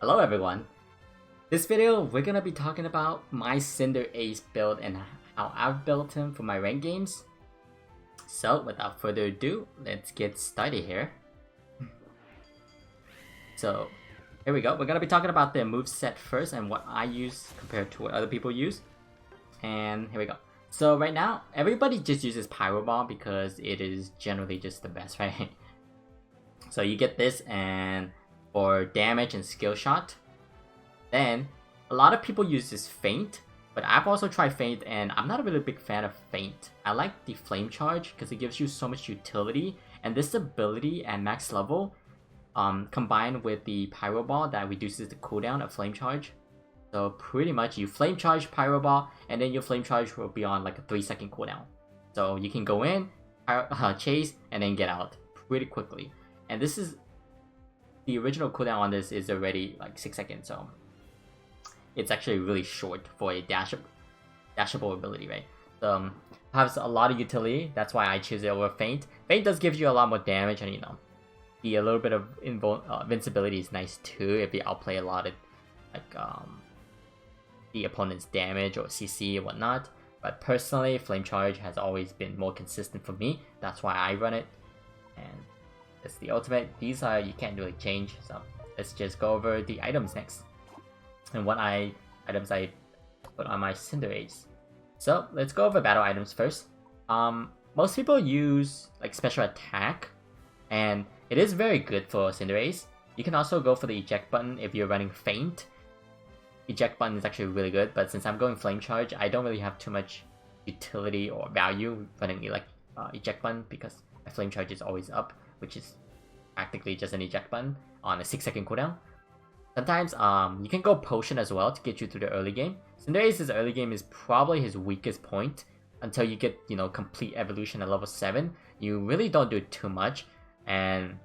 Hello everyone! This video we're gonna be talking about my Cinderace build and how I've built him for my ranked games. So without further ado, let's get started here. So here we go, we're gonna be talking about the moveset first and what I use compared to what other people use. And here we go. So right now, everybody just uses Pyro Ball because it is generally just the best, right? So you get this and for damage and skill shot. Then a lot of people use this feint, but I've also tried feint and I'm not a really big fan of feint. I like the flame charge because it gives you so much utility, and this ability at max level combined with the pyro ball that reduces the cooldown of flame charge. So pretty much you flame charge pyro ball and then your flame charge will be on like a 3-second cooldown. So you can go in, chase, and then get out pretty quickly. And this is the original cooldown on this is already like 6 seconds, so it's actually really short for a dashable ability, right? So has a lot of utility. That's why I choose it over feint. Feint does give you a lot more damage, and a little bit of invincibility is nice too if you outplay a lot of the opponent's damage or CC and whatnot. But personally, flame charge has always been more consistent for me. That's why I run it, and it's the ultimate. These are you can't really change. So let's just go over the items next and what items I put on my Cinderace. So let's go over battle items first. Most people use like special attack, and it is very good for Cinderace. You can also go for the eject button if you're running feint. Eject button is actually really good, but since I'm going flame charge, I don't really have too much utility or value running eject button because my flame charge is always up, which is practically just an eject button on a 6-second cooldown. Sometimes you can go potion as well to get you through the early game. Cinderace's early game is probably his weakest point until you get complete evolution at level 7. You really don't do too much, and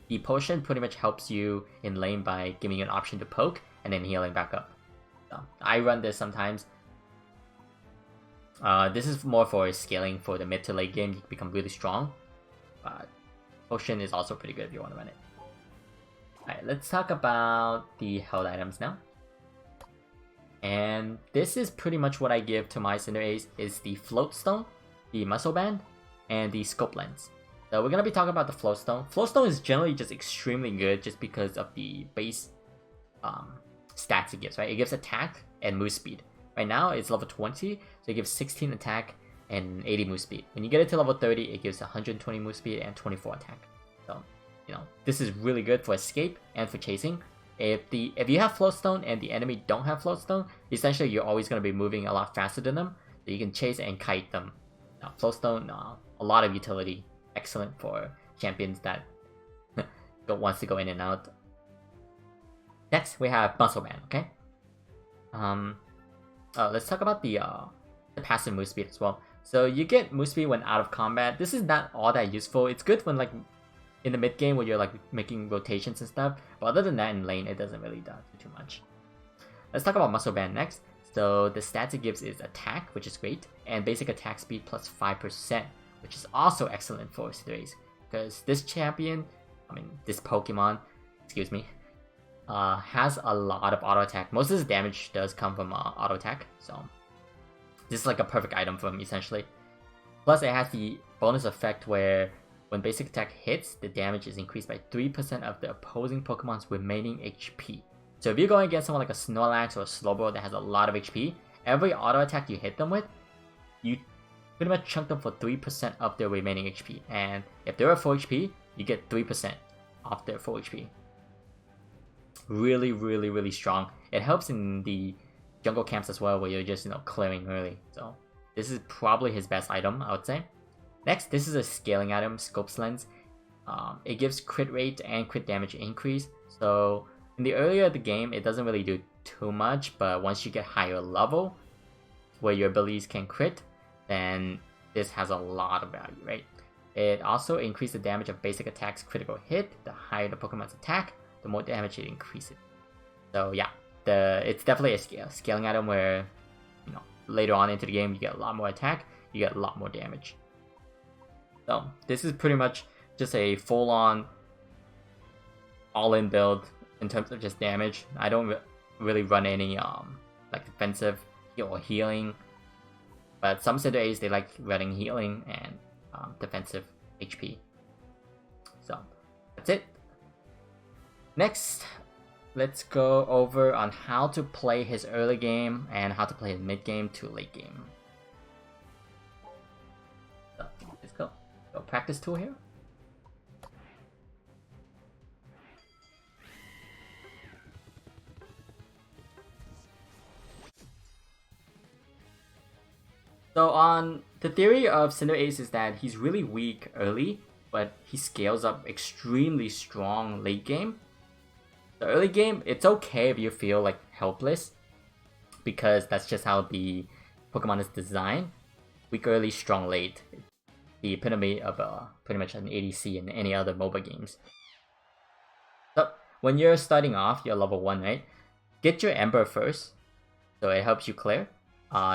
the potion pretty much helps you in lane by giving you an option to poke and then healing back up. So I run this sometimes. This is more for scaling for the mid to late game. You can become really strong. Potion is also pretty good if you want to run it. Alright, let's talk about the held items now. And this is pretty much what I give to my Cinderace is the Float Stone, the Muscle Band, and the Scope Lens. So we're going to be talking about the Float Stone. Float Stone is generally just extremely good just because of the base stats it gives, right? It gives attack and move speed. Right now it's level 20, so it gives 16 attack and 80 move speed. When you get it to level 30, it gives 120 move speed and 24 attack. So, this is really good for escape and for chasing. If you have Float Stone and the enemy don't have Float Stone, essentially you're always going to be moving a lot faster than them, so you can chase and kite them. Now, Float Stone, a lot of utility, excellent for champions that wants to go in and out. Next, we have Muscle Band. Okay. Let's talk about the passive move speed as well. So you get move speed when out of combat. This is not all that useful. It's good when in the mid game where you're making rotations and stuff. But other than that, in lane, it doesn't really do too much. Let's talk about Muscle Band next. So the stats it gives is attack, which is great, and basic attack speed plus 5%, which is also excellent for Cinderace because this Pokemon, excuse me, has a lot of auto attack. Most of his damage does come from auto attack, so this is like a perfect item for him essentially. Plus it has the bonus effect where when basic attack hits, the damage is increased by 3% of the opposing Pokemon's remaining HP. So if you're going against someone like a Snorlax or a Slowbro that has a lot of HP, every auto attack you hit them with, you pretty much chunk them for 3% of their remaining HP. And if they're at full HP, you get 3% off their full HP. Really, really, really strong. It helps in the jungle camps as well, where you're just clearing early. So this is probably his best item, I would say. Next, this is a scaling item, Scope Lens. It gives crit rate and crit damage increase. So in the earlier of the game, it doesn't really do too much, but once you get higher level, where your abilities can crit, then this has a lot of value, right? It also increases the damage of basic attacks critical hit. The higher the Pokemon's attack, the more damage it increases. So yeah, it's definitely a scaling item where later on into the game you get a lot more attack, you get a lot more damage. So this is pretty much just a full-on all-in build in terms of just damage. I don't really run any like defensive or healing, but some Cinderace they like running healing and defensive HP. So that's it. Next, let's go over on how to play his early game and how to play his mid game to late game. So let's go. Practice tool here. So on the theory of Cinderace is that he's really weak early, but he scales up extremely strong late game. The early game, it's okay if you feel like helpless, because that's just how the Pokemon is designed. Weak early, strong late. The epitome of pretty much an ADC in any other MOBA games. So when you're starting off, you're level 1, right? Get your Ember first, so it helps you clear.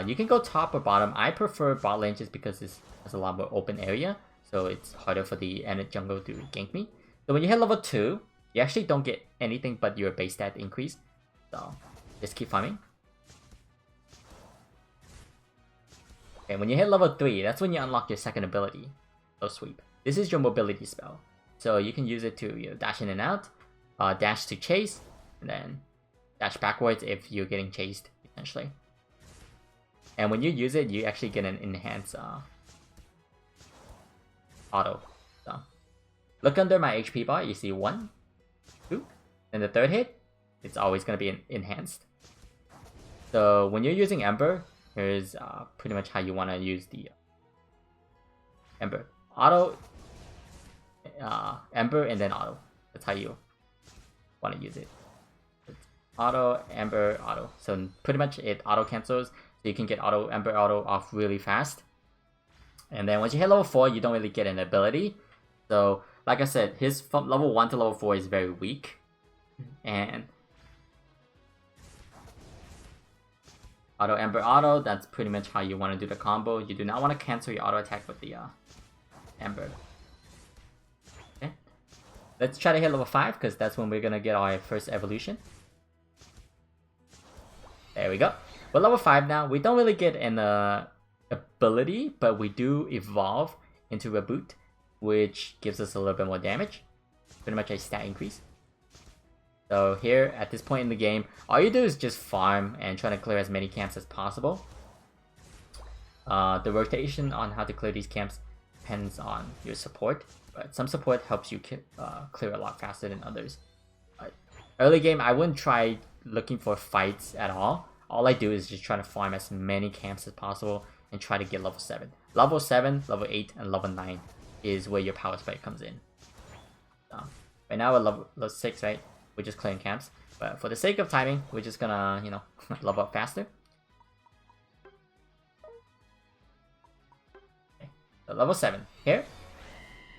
You can go top or bottom. I prefer bot lane just because it's a lot more open area, so it's harder for the Enid jungle to gank me. So when you hit level 2, you actually don't get anything but your base stat increase. So just keep farming. Okay, when you hit level 3, that's when you unlock your second ability, Low Sweep. This is your mobility spell. So you can use it to dash in and out, dash to chase, and then dash backwards if you're getting chased, essentially. And when you use it, you actually get an enhanced auto. So look under my HP bar, you see 1, 2, and the third hit, it's always going to be enhanced. So when you're using Ember, here's pretty much how you want to use the Ember. Auto, Ember, and then auto. That's how you want to use it. It's auto, Ember, auto. So pretty much it auto cancels. So you can get auto, Ember, auto off really fast. And then once you hit level 4, you don't really get an ability. So like I said, his from level 1 to level 4 is very weak. And auto, Ember, auto, that's pretty much how you want to do the combo. You do not want to cancel your auto attack with the Ember. Okay. Let's try to hit level 5, because that's when we're going to get our first evolution. There we go. We're level 5 now. We don't really get an ability, but we do evolve into Reboot, which gives us a little bit more damage. Pretty much a stat increase. So here, at this point in the game, all you do is just farm and try to clear as many camps as possible. The rotation on how to clear these camps depends on your support, but some support helps you clear a lot faster than others. Early game, I wouldn't try looking for fights at all. All I do is just try to farm as many camps as possible and try to get level 7. Level 7, level 8, and level 9 is where your power spike comes in. Right now we're level 6, right? We're just clearing camps. But for the sake of timing, we're just gonna, level up faster. Okay. So level 7. Here,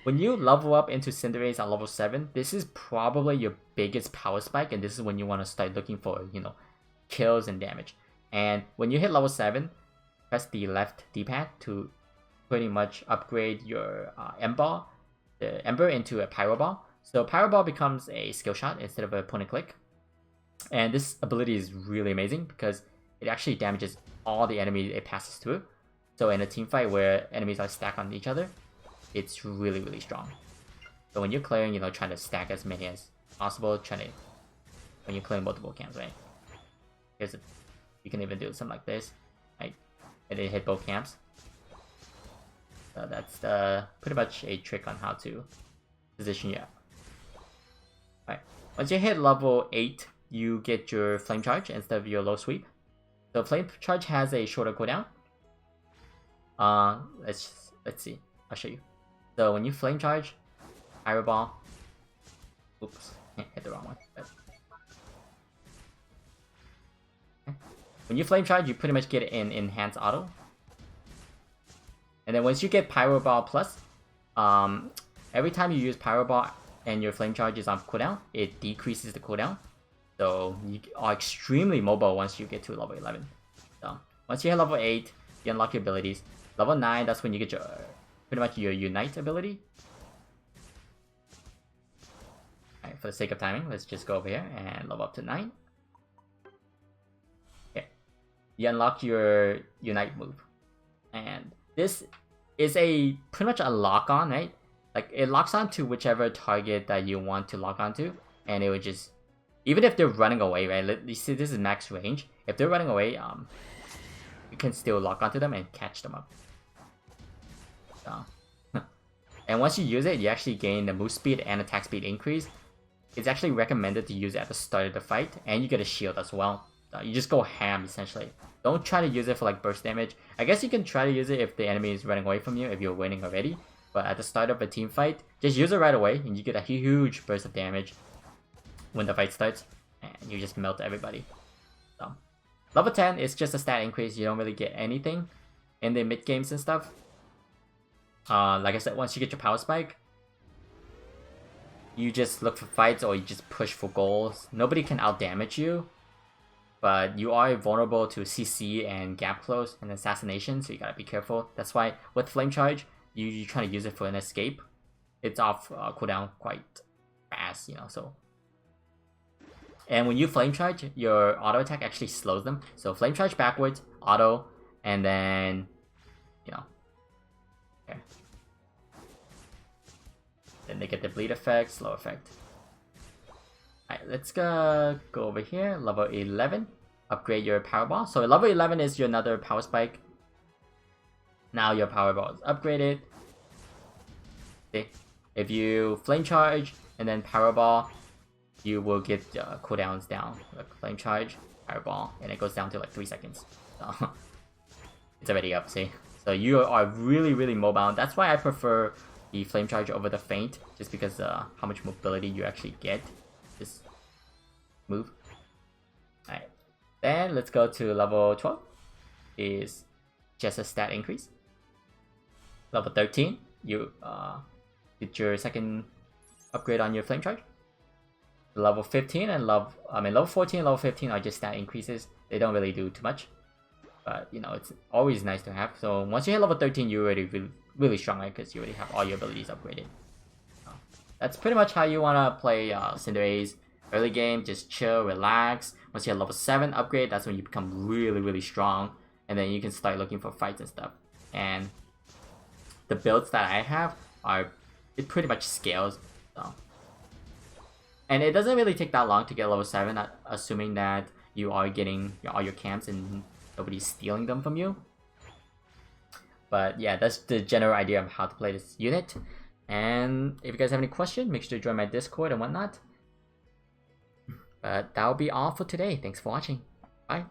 when you level up into Cinderace at level 7, this is probably your biggest power spike, and this is when you want to start looking for, kills and damage. And when you hit level 7, press the left D-pad to pretty much upgrade your the Ember into a Pyro Ball. So Pyro Ball becomes a skill shot instead of a point and click. And this ability is really amazing because it actually damages all the enemies it passes through. So in a team fight where enemies are stacked on each other, it's really, really strong. So when you're clearing, trying to stack as many as possible, when you're clearing multiple camps, right? You can even do something like this, right? And then hit both camps. So that's pretty much a trick on how to position you. Right. Once you hit level 8, you get your Flame Charge instead of your Low Sweep. So Flame Charge has a shorter cooldown. Let's see. I'll show you. So when you Flame Charge, Pyro Ball. Oops, hit the wrong one. But... okay. When you Flame Charge, you pretty much get an enhanced auto. And then once you get Pyro Ball Plus, every time you use Pyro Ball and your Flame Charge is on cooldown, it decreases the cooldown. So you are extremely mobile once you get to level 11. So once you hit level 8, you unlock your abilities. Level 9, that's when you get your pretty much your Unite ability. Alright, for the sake of timing, let's just go over here and level up to 9. Okay. You unlock your Unite move. And this is a pretty much a lock-on, right? Like, it locks on to whichever target that you want to lock onto, and it would just... Even if they're running away, right? You see, this is max range. If they're running away, you can still lock onto them and catch them up. So... And once you use it, you actually gain the move speed and attack speed increase. It's actually recommended to use it at the start of the fight, and you get a shield as well. You just go ham, essentially. Don't try to use it for like burst damage. I guess you can try to use it if the enemy is running away from you, if you're winning already. But at the start of a team fight, just use it right away, and you get a huge burst of damage when the fight starts, and you just melt everybody. So, level 10 is just a stat increase. You don't really get anything in the mid games and stuff. Like I said, once you get your power spike, you just look for fights or you just push for goals. Nobody can out damage you, but you are vulnerable to CC and gap close and assassination, so you gotta be careful. That's why with flame charge, you try to use it for an escape. It's off cooldown quite fast, you know. So, and when you flame charge, your auto attack actually slows them. So flame charge backwards, auto, and then you know. Okay. Then they get the bleed effect, slow effect. Alright, let's go over here. Level 11. Upgrade your power ball. So level 11 is your another power spike. Now your power ball is upgraded. Okay. If you flame charge and then power ball, you will get cooldowns down. Like flame charge, power ball, and it goes down to like 3 seconds. So it's already up, see? So you are really mobile. That's why I prefer the flame charge over the feint, just because how much mobility you actually get this move. Alright, then let's go to level 12. Is just a stat increase. Level 13, you get your second upgrade on your flame charge. Level 15 and level 14 and level 15 are just stat increases. They don't really do too much, but you know, it's always nice to have. So once you hit level 13, you're already really strong, right? Because you already have all your abilities upgraded. So that's pretty much how you want to play Cinderace. Early game, just chill, relax. Once you hit level 7 upgrade, that's when you become really strong, and then you can start looking for fights and stuff. And the builds that I have it pretty much scales. So, and it doesn't really take that long to get level 7, assuming that you are getting all your camps and nobody's stealing them from you. But yeah, that's the general idea of how to play this unit. And if you guys have any questions, make sure to join my Discord and whatnot. But that'll be all for today. Thanks for watching. Bye.